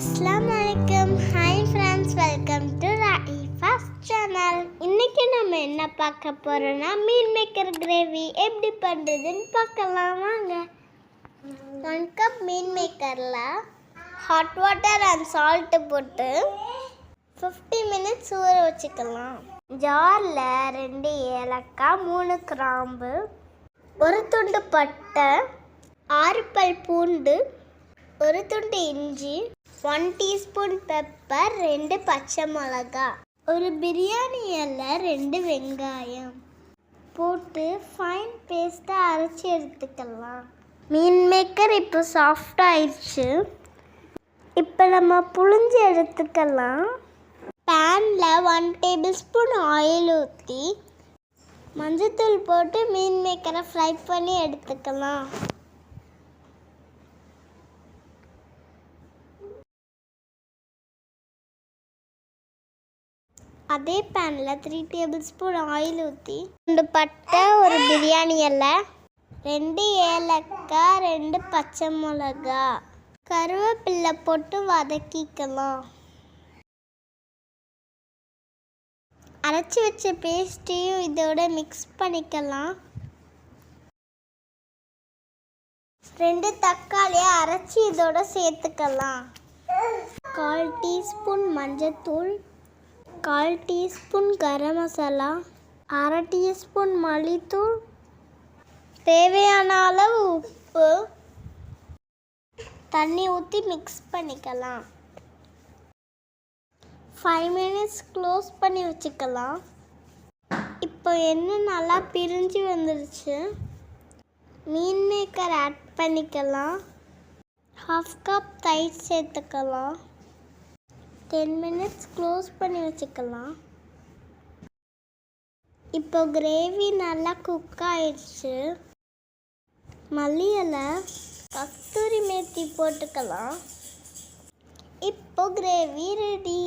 அஸ்ஸலாமு அலைக்கும். Hi friends, welcome to Raifa's channel. இன்றைக்கி நம்ம என்ன பார்க்க போகிறோன்னா மீன் மேக்கர் கிரேவி எப்படி பண்ணுறதுன்னு பார்க்கலாம் வாங்க. 1 கப் மீன் மேக்கரில் ஹாட் வாட்டர் அண்ட் சால்ட்டு போட்டு 50 மினிட்ஸ் ஊற வச்சுக்கலாம். ஜாரில் 2 ஏலக்காய், 3 கிராம்பு, 1 துண்டு பட்டை, 6 பல் பூண்டு, 1 துண்டு இஞ்சி, 1 டீஸ்பூன் பெப்பர், 2 பச்சை மிளகா, ஒரு பிரியாணி இலை, 2 வெங்காயம் போட்டு ஃபைன் பேஸ்ட்டாக அரைச்சி எடுத்துக்கலாம். மீன் மேக்கர் இப்போ சாஃப்டாக ஆயிடுச்சு. இப்போ நம்ம புழிஞ்சு எடுத்துக்கலாம். பேனில் 1 டேபிள் ஸ்பூன் ஆயில் ஊற்றி மஞ்சத்தூள் போட்டு மீன் மேக்கரை ஃப்ரை பண்ணி எடுத்துக்கலாம். அதே பேனில் 3 டேபிள் ஸ்பூன் ஆயில் ஊற்றி 2 பட்டை, ஒரு பிரியாணி இலை, 2 ஏலக்காய், 2 பச்சை மிளகா, கருவேப்பிலை போட்டு வதக்கிக்கலாம். அரைச்சி வச்ச பேஸ்ட்டையும் இதோட மிக்ஸ் பண்ணிக்கலாம். 2 தக்காளியை அரைச்சி இதோட சேர்த்துக்கலாம். 1/4 டீஸ்பூன் மஞ்சத்தூள், 1/4 டீஸ்பூன் கரம் மசாலா, 1/2 டீஸ்பூன் மல்லித்தூள், தேவையான அளவு உப்பு, தண்ணி ஊற்றி மிக்ஸ் பண்ணிக்கலாம். 5 மினிட்ஸ் க்ளோஸ் பண்ணி வச்சுக்கலாம். இப்போ எண்ணெய் நல்லா பிரிஞ்சு வந்துருச்சு. மீன் மேக்கர் ஆட் பண்ணிக்கலாம். 1/2 கப் தயிர் சேர்த்துக்கலாம். 10 மினிட்ஸ் க்ளோஸ் பண்ணி வச்சுக்கலாம். இப்போ கிரேவி நல்லா குக் ஆயிடுச்சு. மல்லி இலை, கஸ்தூரி மேத்தி போட்டுக்கலாம். இப்போ கிரேவி ரெடி.